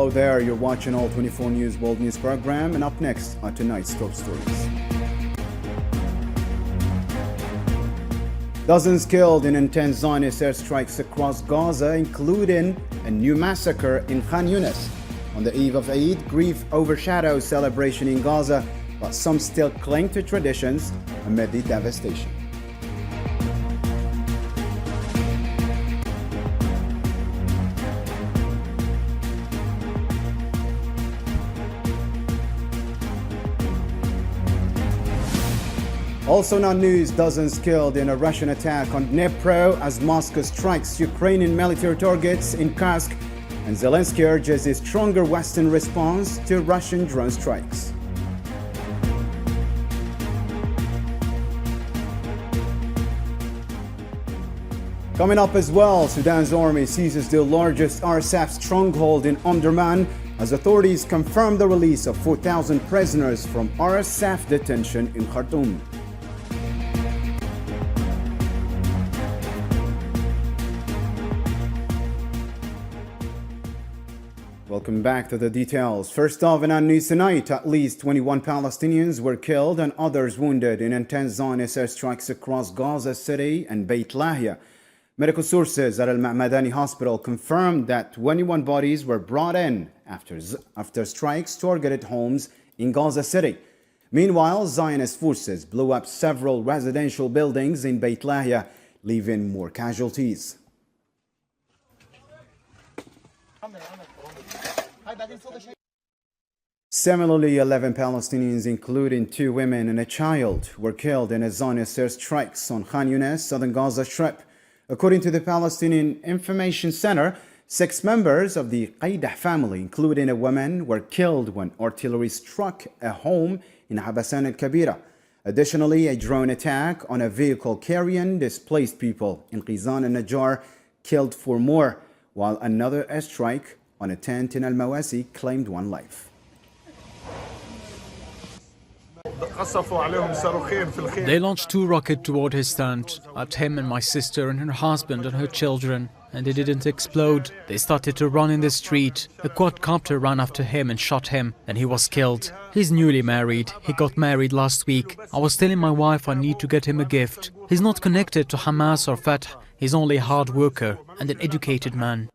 Hello there, you're watching All 24 News World News Program, and up next are tonight's top stories. Dozens killed in intense Zionist airstrikes across Gaza, including a new massacre in Khan Yunis. On the eve of Eid, grief overshadows celebration in Gaza, but some still cling to traditions amid the devastation. Also in our news, dozens killed in a Russian attack on Dnipro as Moscow strikes Ukrainian military targets in Kursk, and Zelensky urges a stronger Western response to Russian drone strikes. Coming up as well, Sudan's army seizes the largest RSF stronghold in Omdurman as authorities confirm the release of 4,000 prisoners from RSF detention in Khartoum. Welcome back to the details. First off, in our news tonight, at least 21 Palestinians were killed and others wounded in intense Zionist airstrikes across Gaza City and Beit Lahia. Medical sources at Al-Ma'madani Hospital confirmed that 21 bodies were brought in after strikes targeted homes in Gaza City. Meanwhile, Zionist forces blew up several residential buildings in Beit Lahia, leaving more casualties. Similarly, 11 Palestinians, including 2 women and a child, were killed in a Zionist airstrikes on Khan Yunis, southern Gaza Strip. According to the Palestinian Information Center, 6 members of the Qaydah family, including a woman, were killed when artillery struck a home in Abasan al-Kabira. Additionally, a drone attack on a vehicle carrying displaced people in Qizan al-Najjar killed 4 more, while another airstrike on a tent in Al-Mawasi claimed 1 life. They launched 2 rockets toward his tent, at him and my sister and her husband and her children, and they didn't explode. They started to run in the street. A quadcopter ran after him and shot him, and he was killed. He's newly married. He got married last week. I was telling my wife I need to get him a gift. He's not connected to Hamas or Fatah. He's only a hard worker and an educated man.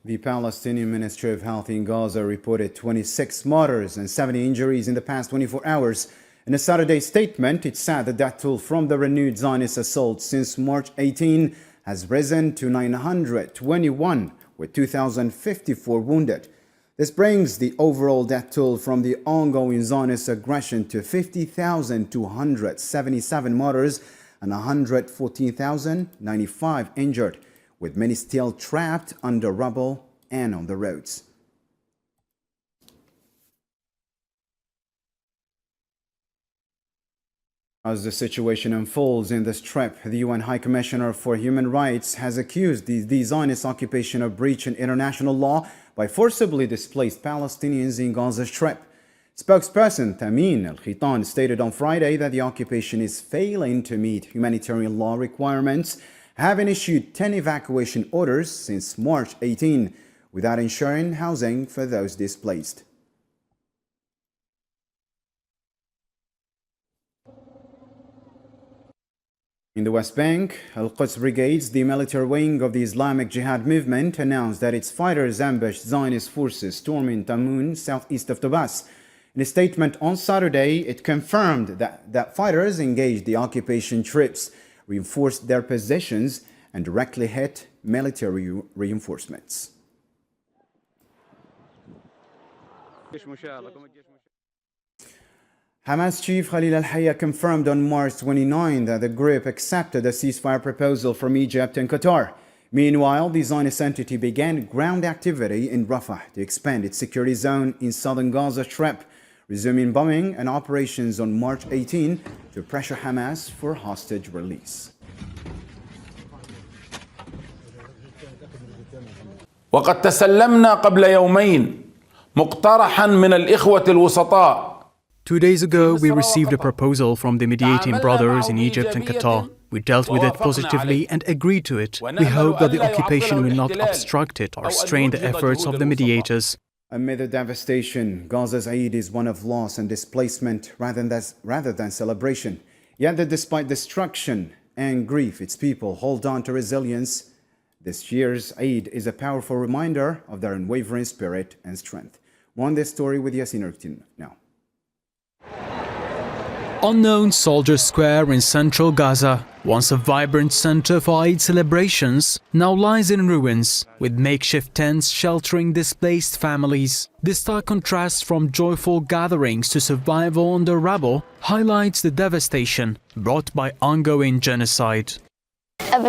The Palestinian Ministry of Health in Gaza reported 26 martyrs and 70 injuries in the past 24 hours. In a Saturday statement, it said the death toll from the renewed Zionist assault since March 18 has risen to 921, with 2,054 wounded. This brings the overall death toll from the ongoing Zionist aggression to 50,277 martyrs and 114,095 injured, with many still trapped under rubble and on the roads. As the situation unfolds in the Strip, the UN High Commissioner for Human Rights has accused the Zionist occupation of breaching international law by forcibly displaced Palestinians in Gaza Strip. Spokesperson Tamim Al-Khitan stated on Friday that the occupation is failing to meet humanitarian law requirements, having issued 10 evacuation orders since March 18, without ensuring housing for those displaced. In the West Bank, Al-Quds Brigades, the military wing of the Islamic Jihad movement, announced that its fighters ambushed Zionist forces storming Tamun, southeast of Tobas. In a statement on Saturday, it confirmed that fighters engaged the occupation troops, reinforced their positions, and directly hit military reinforcements. Hamas chief Khalil al-Hayya confirmed on March 29 that the group accepted a ceasefire proposal from Egypt and Qatar. Meanwhile, the Zionist entity began ground activity in Rafah to expand its security zone in southern Gaza Strip, resuming bombing and operations on March 18 to pressure Hamas for hostage release. وقد تسلمنا قبل يومين مقترحا من الإخوة الوسطاء. 2 days ago, we received a proposal from the mediating brothers in Egypt and Qatar. We dealt with it positively and agreed to it. We hope that the occupation will not obstruct it or strain the efforts of the mediators. Amid the devastation, Gaza's Eid is one of loss and displacement rather than celebration. Yet that despite destruction and grief, its people hold on to resilience. This year's Eid is a powerful reminder of their unwavering spirit and strength. More on this story with Yasin Urtin now. Unknown Soldier Square in central Gaza, once a vibrant center for Eid celebrations, now lies in ruins, with makeshift tents sheltering displaced families. This stark contrast from joyful gatherings to survival under rubble highlights the devastation brought by ongoing genocide. It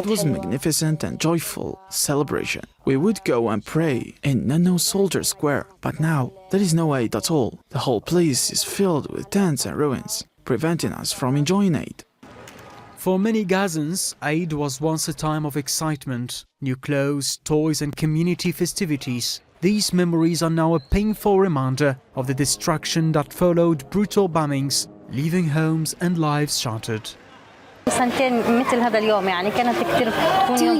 was magnificent and joyful celebration. We would go and pray in Nano Soldier Square, but now there is no Eid at all. The whole place is filled with tents and ruins, preventing us from enjoying Eid. For many Gazans, Eid was once a time of excitement, new clothes, toys and community festivities. These memories are now a painful reminder of the destruction that followed brutal bombings, leaving homes and lives shattered. 2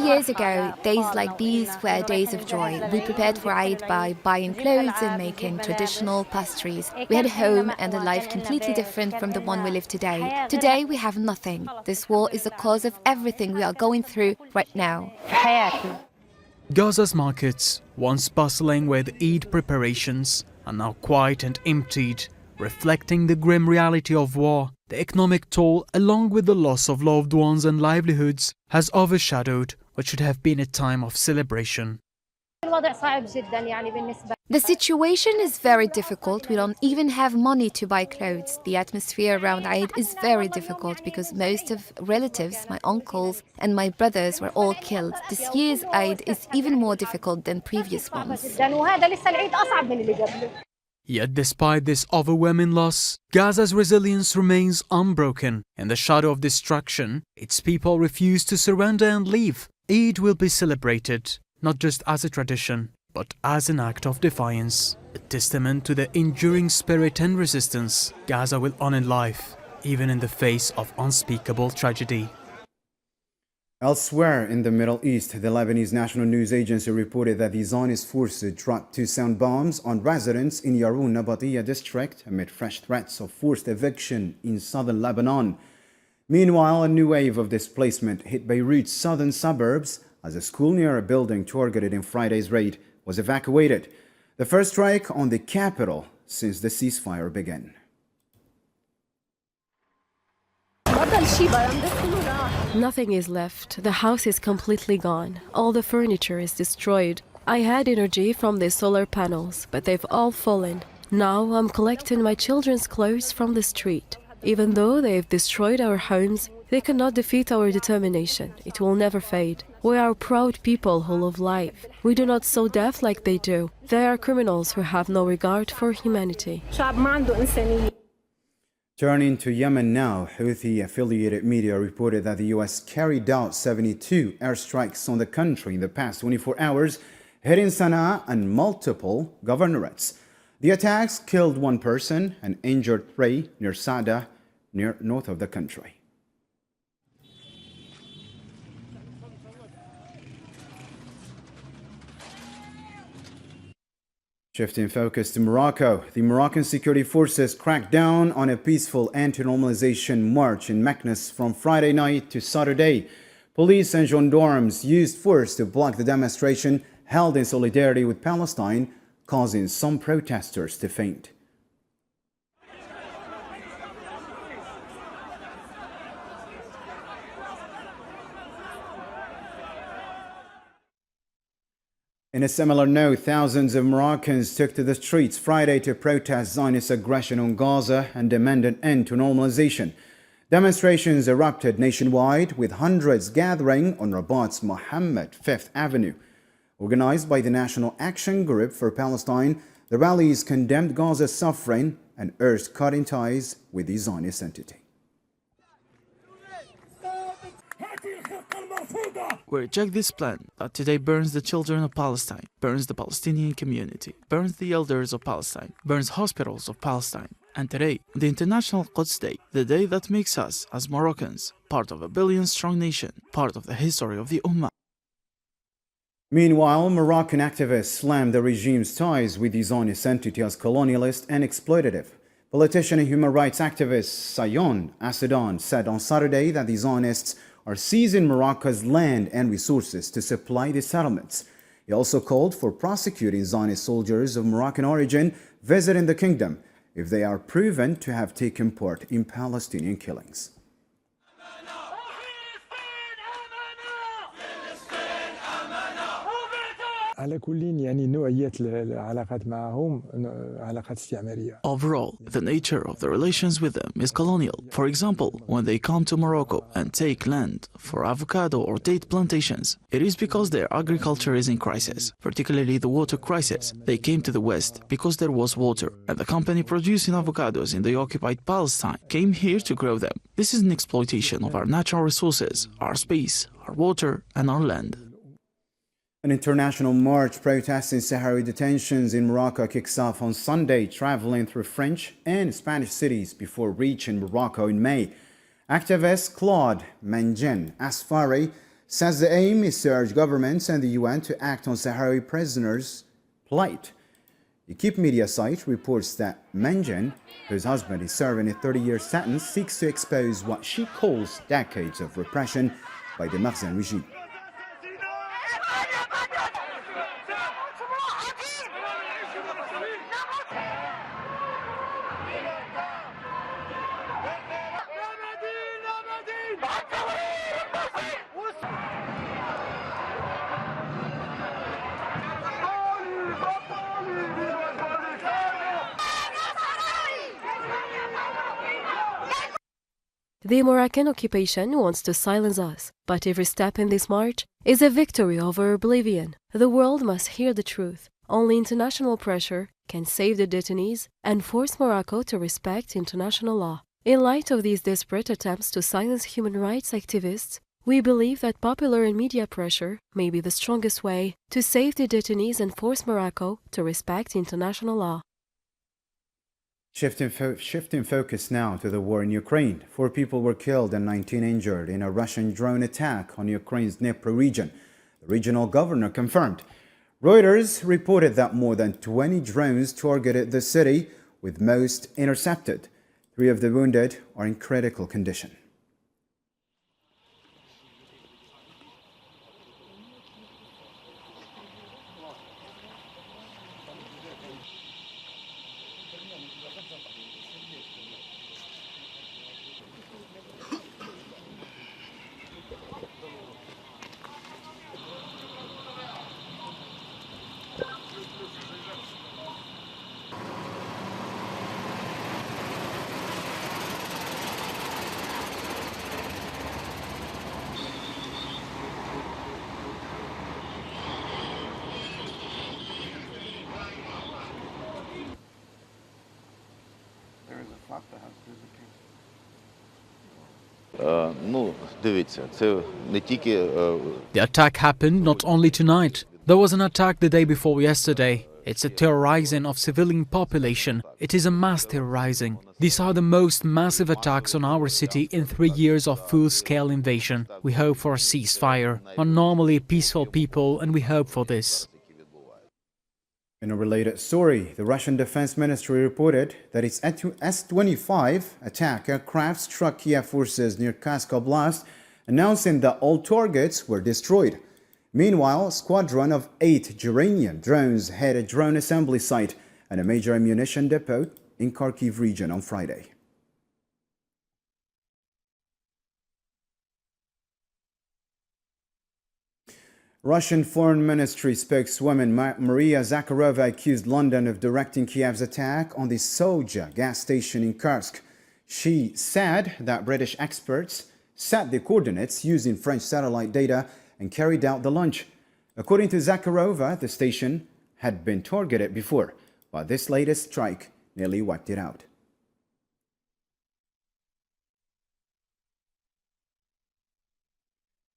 years ago, days like these were days of joy. We prepared for Eid by buying clothes and making traditional pastries. We had a home and a life completely different from the one we live today. Today we have nothing. This war is the cause of everything we are going through right now. Gaza's markets, once bustling with Eid preparations, are now quiet and emptied, reflecting the grim reality of war. The economic toll, along with the loss of loved ones and livelihoods, has overshadowed what should have been a time of celebration. The situation is very difficult. We don't even have money to buy clothes. The atmosphere around Eid is very difficult because most of relatives, my uncles and my brothers, were all killed. This year's Eid is even more difficult than previous ones. Yet despite this overwhelming loss, Gaza's resilience remains unbroken. In the shadow of destruction, its people refuse to surrender and leave. Eid will be celebrated, not just as a tradition, but as an act of defiance. A testament to the enduring spirit and resistance Gaza will honor life, even in the face of unspeakable tragedy. Elsewhere in the Middle East, the Lebanese National News Agency reported that the Zionist forces dropped 2 sound bombs on residents in Yarun Nabatiya district amid fresh threats of forced eviction in southern Lebanon. Meanwhile, a new wave of displacement hit Beirut's southern suburbs as a school near a building targeted in Friday's raid was evacuated. The first strike on the capital since the ceasefire began. Nothing is left. The house is completely gone. All the furniture is destroyed. I had energy from the solar panels, but they've all fallen. Now I'm collecting my children's clothes from the street. Even though they've destroyed our homes, they cannot defeat our determination. It will never fade. We are proud people who love life. We do not sow death like they do. They are criminals who have no regard for humanity. Turning to Yemen now, Houthi-affiliated media reported that the U.S. carried out 72 airstrikes on the country in the past 24 hours, hitting Sana'a and multiple governorates. The attacks killed 1 person and injured 3 near Sada, north of the country. Shifting focus to Morocco, the Moroccan security forces cracked down on a peaceful anti-normalization march in Meknes from Friday night to Saturday. Police and gendarmes used force to block the demonstration held in solidarity with Palestine, causing some protesters to faint. In a similar note, thousands of Moroccans took to the streets Friday to protest Zionist aggression on Gaza and demand an end to normalization. Demonstrations erupted nationwide, with hundreds gathering on Rabat's Mohammed V Avenue. Organized by the National Action Group for Palestine, the rallies condemned Gaza's suffering and urged cutting ties with the Zionist entity. We reject this plan that today burns the children of Palestine, burns the Palestinian community, burns the elders of Palestine, burns hospitals of Palestine. And today, the International Quds Day, the day that makes us, as Moroccans, part of a billion-strong nation, part of the history of the Ummah. Meanwhile, Moroccan activists slammed the regime's ties with the Zionist entity as colonialist and exploitative. Politician and human rights activist Sayon Asadan said on Saturday that the Zionists are seizing Morocco's land and resources to supply the settlements. He also called for prosecuting Zionist soldiers of Moroccan origin visiting the kingdom if they are proven to have taken part in Palestinian killings. على كل يعني نوعية العلاقات معهم علاقات استعمارية. Overall, the nature of the relations with them is colonial. For example, when they come to Morocco and take land for avocado or date plantations, it is because their agriculture is in crisis, particularly the water crisis. They came to the West because there was water, and the company producing avocados in the occupied Palestine came here to grow them. This is an exploitation of our natural resources, our space, our water, and our land. An international march protesting Sahrawi detentions in Morocco kicks off on Sunday, traveling through French and Spanish cities before reaching Morocco in May. Activist Claude Mengen Asfari says the aim is to urge governments and the UN to act on Sahrawi prisoners' plight. The Keep media site reports that Mengen, whose husband is serving a 30-year sentence, seeks to expose what she calls decades of repression by the Makhzen regime. The Moroccan occupation wants to silence us, but every step in this march is a victory over oblivion. The world must hear the truth. Only international pressure can save the detainees and force Morocco to respect international law. In light of these desperate attempts to silence human rights activists, we believe that popular and media pressure may be the strongest way to save the detainees and force Morocco to respect international law. Shifting focus now to the war in Ukraine. 4 people were killed and 19 injured in a Russian drone attack on Ukraine's Dnipro region. The regional governor confirmed. Reuters reported that more than 20 drones targeted the city, with most intercepted. 3 of the wounded are in critical condition. The attack happened not only tonight. There was an attack the day before yesterday. It's a terrorizing of civilian population. It is a mass terrorizing. These are the most massive attacks on our city in 3 years of full-scale invasion. We hope for a ceasefire. We're normally peaceful people and we hope for this. In a related story, the Russian Defense Ministry reported that its S-25 attack aircraft struck Kiev forces near Kursk Oblast, announcing that all targets were destroyed. Meanwhile, a squadron of 8 Geranian drones hit a drone assembly site and a major ammunition depot in Kharkiv region on Friday. Russian Foreign Ministry spokeswoman Maria Zakharova accused London of directing Kiev's attack on the Soja gas station in Kursk. She said that British experts set the coordinates using French satellite data and carried out the launch. According to Zakharova, the station had been targeted before, but this latest strike nearly wiped it out.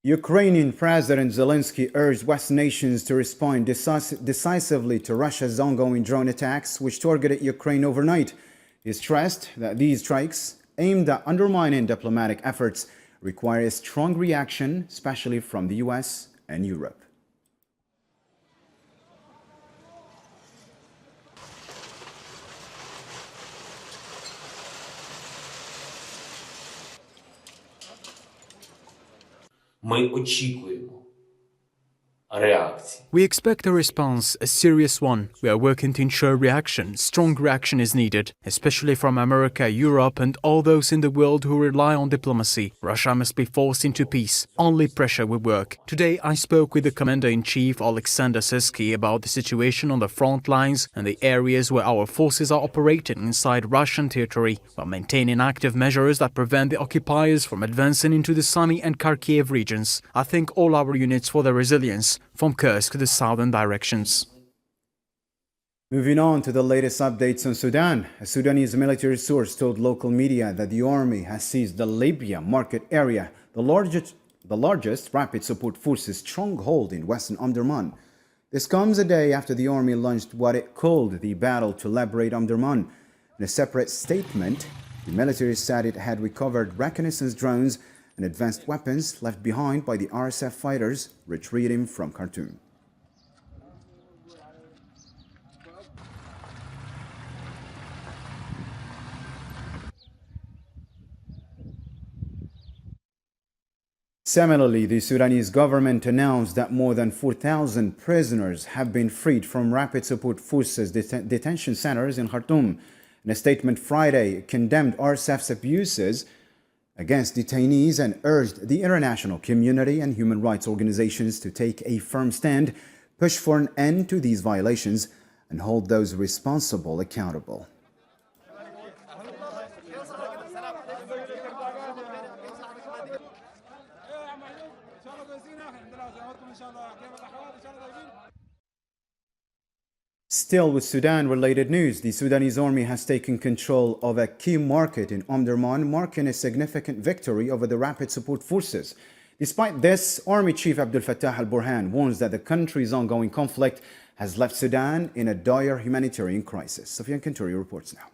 Ukrainian President Zelensky urged West nations to respond decisively to Russia's ongoing drone attacks, which targeted Ukraine overnight. He stressed that these strikes, aimed at undermining diplomatic efforts, require a strong reaction, especially from the US and Europe. Ми очікуємо реакції. We expect a response, a serious one. We are working to ensure reaction. Strong reaction is needed, especially from America, Europe, and all those in the world who rely on diplomacy. Russia must be forced into peace. Only pressure will work. Today, I spoke with the Commander-in-Chief, Alexander Syrskyi, about the situation on the front lines and the areas where our forces are operating inside Russian territory, while maintaining active measures that prevent the occupiers from advancing into the Sumy and Kharkiv regions. I thank all our units for their resilience, from Kursk to the southern directions. Moving on to the latest updates on Sudan. A Sudanese military source told local media that the army has seized the Libya market area, the largest rapid support forces stronghold in western Omdurman. This comes a day after the army launched what it called the battle to liberate Omdurman. In a separate statement, the military said it had recovered reconnaissance drones and advanced weapons left behind by the RSF fighters retreating from Khartoum. Similarly, the Sudanese government announced that more than 4,000 prisoners have been freed from Rapid Support Forces detention centers in Khartoum. In a statement Friday, it condemned RSF's abuses against detainees and urged the international community and human rights organizations to take a firm stand, push for an end to these violations, and hold those responsible accountable. Still with Sudan-related news, the Sudanese army has taken control of a key market in Omdurman, marking a significant victory over the Rapid Support Forces. Despite this, Army Chief Abdel Fattah al-Burhan warns that the country's ongoing conflict has left Sudan in a dire humanitarian crisis. Sofian Kanturi reports now.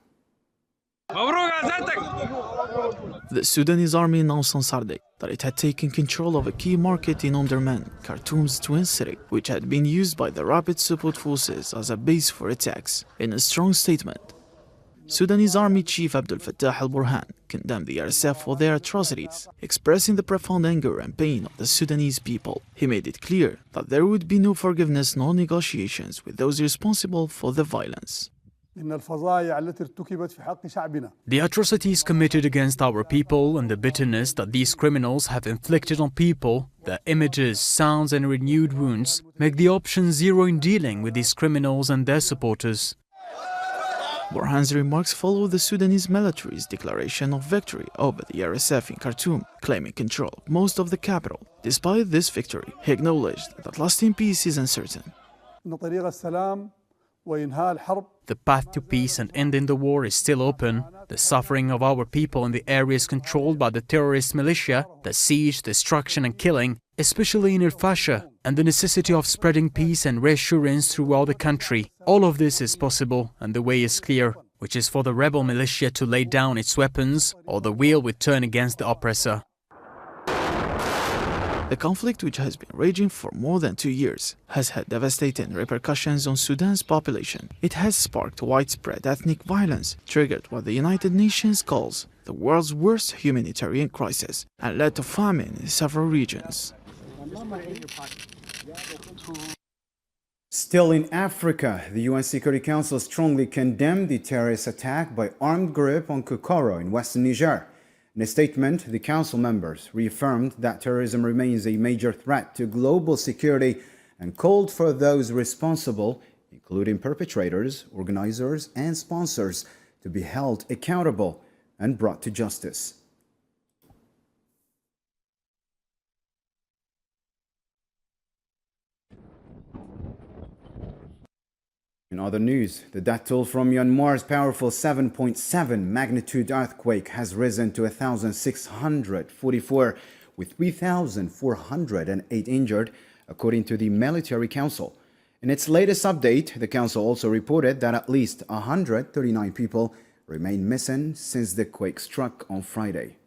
The Sudanese army announced on Saturday that it had taken control of a key market in Omdurman, Khartoum's twin city, which had been used by the Rapid Support Forces as a base for attacks. In a strong statement, Sudanese Army Chief Abdel Fattah al-Burhan condemned the RSF for their atrocities, expressing the profound anger and pain of the Sudanese people. He made it clear that there would be no forgiveness nor negotiations with those responsible for the violence. The atrocities committed against our people and the bitterness that these criminals have inflicted on people, their images, sounds and renewed wounds make the option zero in dealing with these criminals and their supporters. Burhan's remarks follow the Sudanese military's declaration of victory over the RSF in Khartoum, claiming control of most of the capital. Despite this victory, he acknowledged that lasting peace is uncertain. The path to peace and ending the war is still open. The suffering of our people in the areas controlled by the terrorist militia, the siege, destruction and killing, especially in al-Fasher, and the necessity of spreading peace and reassurance throughout the country. All of this is possible and the way is clear, which is for the rebel militia to lay down its weapons or the wheel will turn against the oppressor. The conflict, which has been raging for more than 2 years, has had devastating repercussions on Sudan's population. It has sparked widespread ethnic violence, triggered what the United Nations calls the world's worst humanitarian crisis, and led to famine in several regions. Still in Africa, the UN Security Council strongly condemned the terrorist attack by armed group on Kokoro in western Niger. In a statement, the Council members reaffirmed that terrorism remains a major threat to global security and called for those responsible, including perpetrators, organizers, and sponsors, to be held accountable and brought to justice. In other news, the death toll from Myanmar's powerful 7.7 magnitude earthquake has risen to 1,644, with 3,408 injured, according to the Military Council. In its latest update, the Council also reported that at least 139 people remain missing since the quake struck on Friday.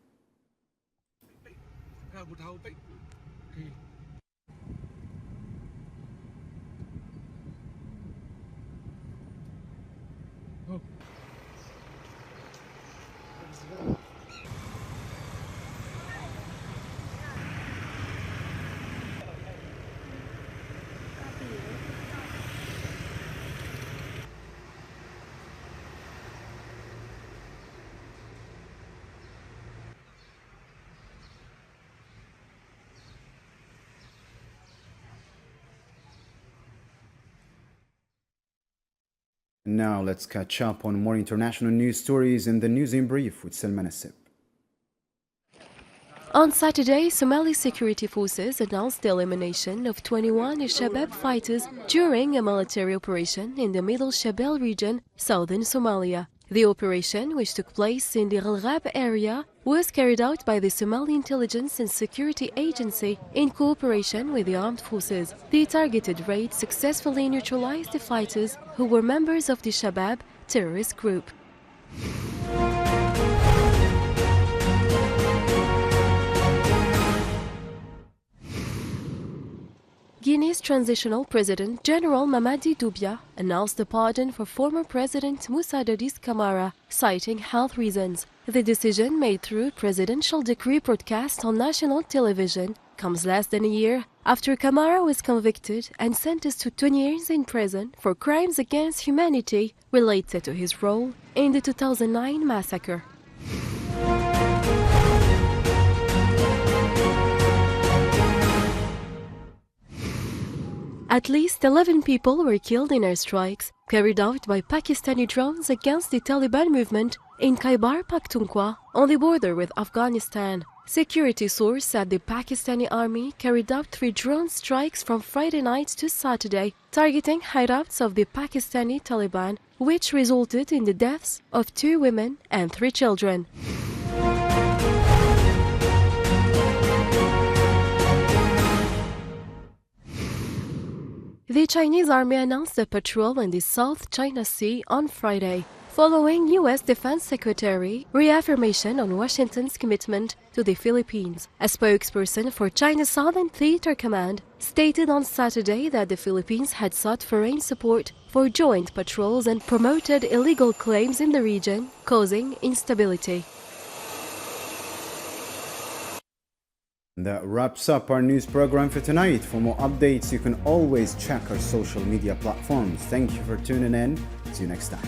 Now let's catch up on more international news stories in the News in Brief with Salman Assib. On Saturday, Somali security forces announced the elimination of 21 Shabab fighters during a military operation in the Middle Shabelle region, southern Somalia. The operation, which took place in the Ghalghab area, was carried out by the Somali Intelligence and Security Agency in cooperation with the armed forces. The targeted raid successfully neutralized the fighters who were members of the Shabab terrorist group. Guinea's transitional president, General Mamadi Doumbia, announced a pardon for former President Moussa Dadis Camara, citing health reasons. The decision, made through presidential decree broadcast on national television, comes less than a year after Camara was convicted and sentenced to 20 years in prison for crimes against humanity related to his role in the 2009 massacre. At least 11 people were killed in airstrikes carried out by Pakistani drones against the Taliban movement in Khyber Pakhtunkhwa on the border with Afghanistan. Security sources said the Pakistani army carried out 3 drone strikes from Friday night to Saturday, targeting hideouts of the Pakistani Taliban, which resulted in the deaths of 2 women and 3 children. The Chinese army announced a patrol in the South China Sea on Friday, following U.S. Defense Secretary reaffirmation on Washington's commitment to the Philippines. A spokesperson for China's Southern Theater Command stated on Saturday that the Philippines had sought foreign support for joint patrols and promoted illegal claims in the region, causing instability. That wraps up our news program for tonight. For more updates, you can always check our social media platforms. Thank you for tuning in. See you next time.